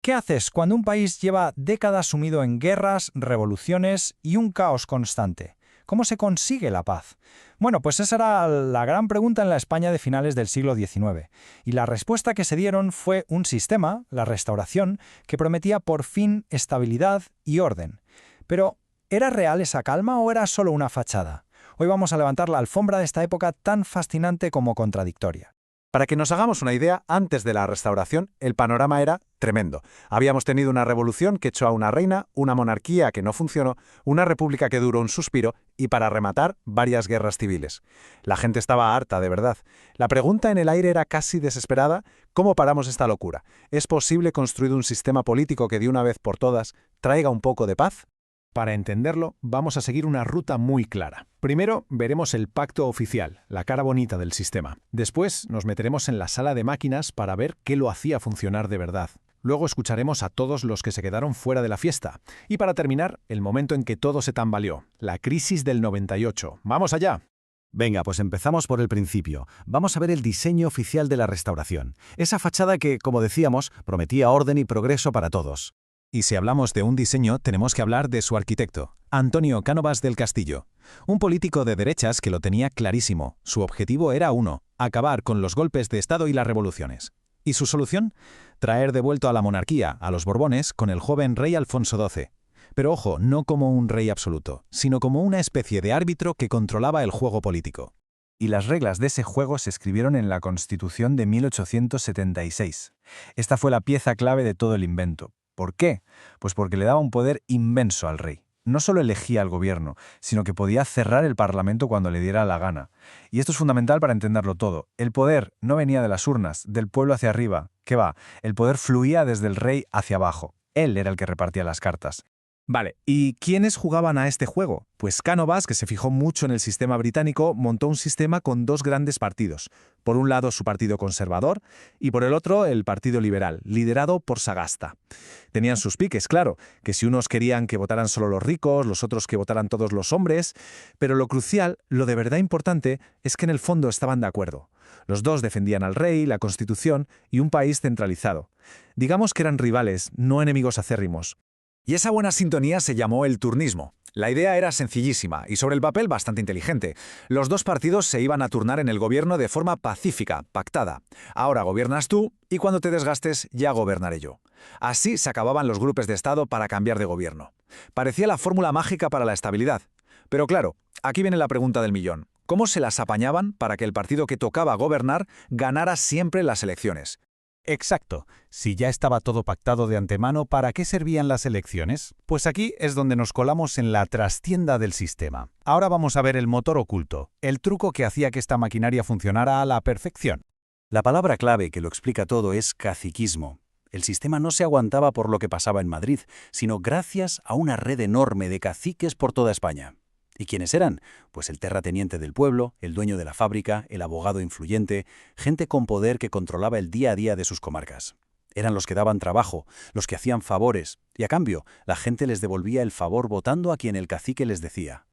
¿Qué haces cuando un país lleva décadas sumido en guerras, revoluciones y un caos constante? ¿Cómo se consigue la paz? Bueno, pues esa era la gran pregunta en la España de finales del siglo XIX. Y la respuesta que se dieron fue un sistema, la Restauración, que prometía por fin estabilidad y orden. Pero, ¿era real esa calma o era solo una fachada? Hoy vamos a levantar la alfombra de esta época tan fascinante como contradictoria. Para que nos hagamos una idea, antes de la Restauración, el panorama era tremendo. Habíamos tenido una revolución que echó a una reina, una monarquía que no funcionó, una república que duró un suspiro y, para rematar, varias guerras civiles. La gente estaba harta, de verdad. La pregunta en el aire era casi desesperada: ¿cómo paramos esta locura? ¿Es posible construir un sistema político que de una vez por todas traiga un poco de paz? Para entenderlo, vamos a seguir una ruta muy clara. Primero, veremos el pacto oficial, la cara bonita del sistema. Después, nos meteremos en la sala de máquinas para ver qué lo hacía funcionar de verdad. Luego escucharemos a todos los que se quedaron fuera de la fiesta. Y para terminar, el momento en que todo se tambaleó, la crisis del 98. ¡Vamos allá! Venga, pues empezamos por el principio. Vamos a ver el diseño oficial de la Restauración. Esa fachada que, como decíamos, prometía orden y progreso para todos. Y si hablamos de un diseño, tenemos que hablar de su arquitecto, Antonio Cánovas del Castillo. Un político de derechas que lo tenía clarísimo. Su objetivo era uno: acabar con los golpes de Estado y las revoluciones. ¿Y su solución? Traer de vuelta a la monarquía, a los Borbones, con el joven rey Alfonso XII. Pero ojo, no como un rey absoluto, sino como una especie de árbitro que controlaba el juego político. Y las reglas de ese juego se escribieron en la Constitución de 1876. Esta fue la pieza clave de todo el invento. ¿Por qué? Pues porque le daba un poder inmenso al rey. No solo elegía al gobierno, sino que podía cerrar el Parlamento cuando le diera la gana. Y esto es fundamental para entenderlo todo. El poder no venía de las urnas, del pueblo hacia arriba. ¿Qué va? El poder fluía desde el rey hacia abajo. Él era el que repartía las cartas. Vale, ¿y quiénes jugaban a este juego? Pues Cánovas, que se fijó mucho en el sistema británico, montó un sistema con dos grandes partidos. Por un lado su partido conservador y por el otro el partido liberal, liderado por Sagasta. Tenían sus piques, claro, que si unos querían que votaran solo los ricos, los otros que votaran todos los hombres, pero lo crucial, lo de verdad importante, es que en el fondo estaban de acuerdo. Los dos defendían al rey, la Constitución y un país centralizado. Digamos que eran rivales, no enemigos acérrimos. Y esa buena sintonía se llamó el turnismo. La idea era sencillísima y sobre el papel bastante inteligente. Los dos partidos se iban a turnar en el gobierno de forma pacífica, pactada. Ahora gobiernas tú y cuando te desgastes ya gobernaré yo. Así se acababan los golpes de Estado para cambiar de gobierno. Parecía la fórmula mágica para la estabilidad. Pero claro, aquí viene la pregunta del millón. ¿Cómo se las apañaban para que el partido que tocaba gobernar ganara siempre las elecciones? Exacto. Si ya estaba todo pactado de antemano, ¿para qué servían las elecciones? Pues aquí es donde nos colamos en la trastienda del sistema. Ahora vamos a ver el motor oculto, el truco que hacía que esta maquinaria funcionara a la perfección. La palabra clave que lo explica todo es caciquismo. El sistema no se aguantaba por lo que pasaba en Madrid, sino gracias a una red enorme de caciques por toda España. ¿Y quiénes eran? Pues el terrateniente del pueblo, el dueño de la fábrica, el abogado influyente, gente con poder que controlaba el día a día de sus comarcas. Eran los que daban trabajo, los que hacían favores, y a cambio, la gente les devolvía el favor votando a quien el cacique les decía.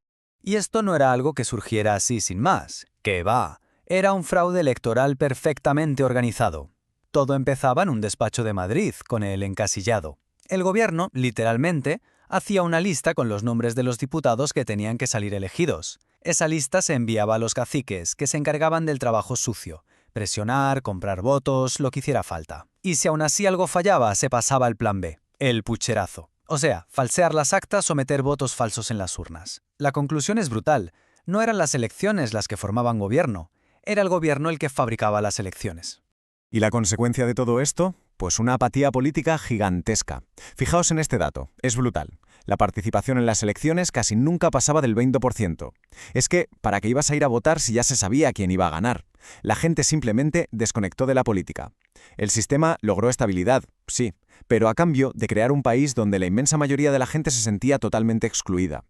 Y esto no era algo que surgiera así sin más. ¡Qué va! Era un fraude electoral perfectamente organizado. Todo empezaba en un despacho de Madrid, con el encasillado. El gobierno, literalmente, hacía una lista con los nombres de los diputados que tenían que salir elegidos. Esa lista se enviaba a los caciques, que se encargaban del trabajo sucio: presionar, comprar votos, lo que hiciera falta. Y si aún así algo fallaba, se pasaba al plan B, el pucherazo. O sea, falsear las actas o meter votos falsos en las urnas. La conclusión es brutal. No eran las elecciones las que formaban gobierno. Era el gobierno el que fabricaba las elecciones. ¿Y la consecuencia de todo esto? Pues una apatía política gigantesca. Fijaos en este dato, es brutal. La participación en las elecciones casi nunca pasaba del 20%. Es que, ¿para qué ibas a ir a votar si ya se sabía quién iba a ganar? La gente simplemente desconectó de la política. El sistema logró estabilidad, sí, pero a cambio de crear un país donde la inmensa mayoría de la gente se sentía totalmente excluida.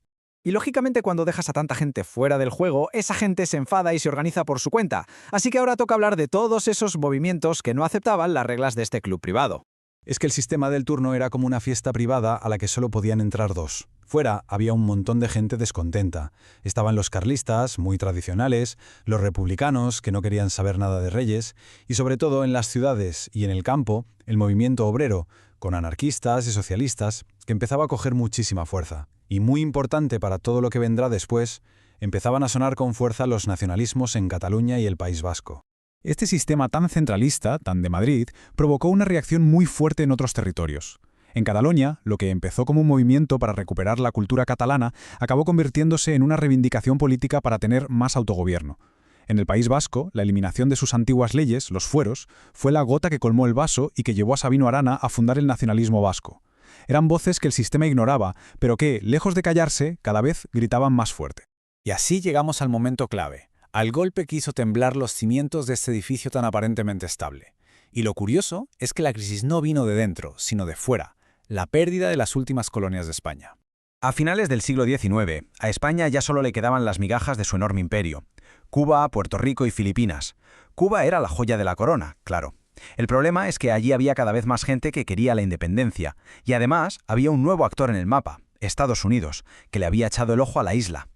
Y lógicamente cuando dejas a tanta gente fuera del juego, esa gente se enfada y se organiza por su cuenta. Así que ahora toca hablar de todos esos movimientos que no aceptaban las reglas de este club privado. Es que el sistema del turno era como una fiesta privada a la que solo podían entrar dos. Fuera había un montón de gente descontenta. Estaban los carlistas, muy tradicionales, los republicanos, que no querían saber nada de reyes, y sobre todo en las ciudades y en el campo, el movimiento obrero, con anarquistas y socialistas, que empezaba a coger muchísima fuerza. Y muy importante para todo lo que vendrá después, empezaban a sonar con fuerza los nacionalismos en Cataluña y el País Vasco. Este sistema tan centralista, tan de Madrid, provocó una reacción muy fuerte en otros territorios. En Cataluña, lo que empezó como un movimiento para recuperar la cultura catalana acabó convirtiéndose en una reivindicación política para tener más autogobierno. En el País Vasco, la eliminación de sus antiguas leyes, los fueros, fue la gota que colmó el vaso y que llevó a Sabino Arana a fundar el nacionalismo vasco. Eran voces que el sistema ignoraba, pero que, lejos de callarse, cada vez gritaban más fuerte. Y así llegamos al momento clave, al golpe que hizo temblar los cimientos de este edificio tan aparentemente estable. Y lo curioso es que la crisis no vino de dentro, sino de fuera, la pérdida de las últimas colonias de España. A finales del siglo XIX, a España ya solo le quedaban las migajas de su enorme imperio. Cuba, Puerto Rico y Filipinas. Cuba era la joya de la corona, claro. El problema es que allí había cada vez más gente que quería la independencia, y además había un nuevo actor en el mapa, Estados Unidos, que le había echado el ojo a la isla.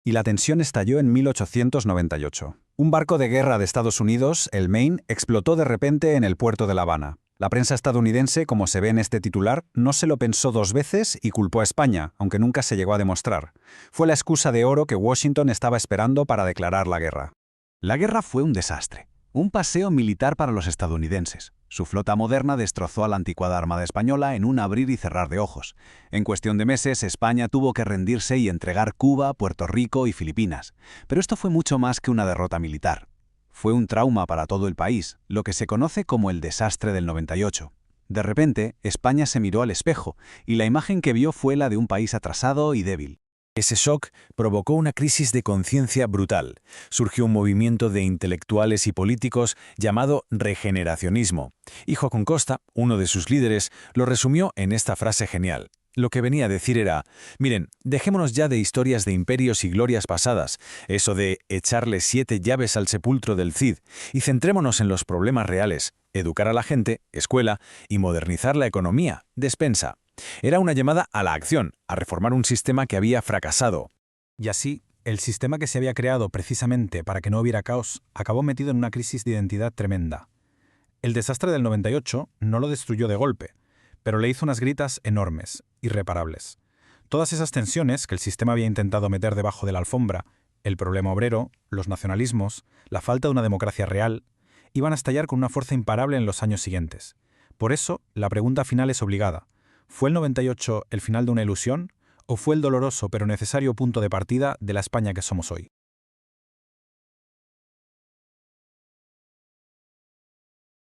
Y la tensión estalló en 1898. Un barco de guerra de Estados Unidos, el Maine, explotó de repente en el puerto de La Habana. La prensa estadounidense, como se ve en este titular, no se lo pensó dos veces y culpó a España, aunque nunca se llegó a demostrar. Fue la excusa de oro que Washington estaba esperando para declarar la guerra. La guerra fue un desastre, un paseo militar para los estadounidenses. Su flota moderna destrozó a la anticuada Armada Española en un abrir y cerrar de ojos. En cuestión de meses, España tuvo que rendirse y entregar Cuba, Puerto Rico y Filipinas. Pero esto fue mucho más que una derrota militar. Fue un trauma para todo el país, lo que se conoce como el desastre del 98. De repente, España se miró al espejo, y la imagen que vio fue la de un país atrasado y débil. Ese shock provocó una crisis de conciencia brutal. Surgió un movimiento de intelectuales y políticos llamado regeneracionismo. Y Joaquín Costa, uno de sus líderes, lo resumió en esta frase genial. Lo que venía a decir era, miren, dejémonos ya de historias de imperios y glorias pasadas, eso de echarle 7 llaves al sepulcro del Cid, y centrémonos en los problemas reales, educar a la gente, escuela, y modernizar la economía, despensa. Era una llamada a la acción, a reformar un sistema que había fracasado. Y así, el sistema que se había creado precisamente para que no hubiera caos, acabó metido en una crisis de identidad tremenda. El desastre del 98 no lo destruyó de golpe, pero le hizo unas gritas enormes, irreparables. Todas esas tensiones que el sistema había intentado meter debajo de la alfombra, el problema obrero, los nacionalismos, la falta de una democracia real, iban a estallar con una fuerza imparable en los años siguientes. Por eso, la pregunta final es obligada. ¿Fue el 98 el final de una ilusión o fue el doloroso pero necesario punto de partida de la España que somos hoy?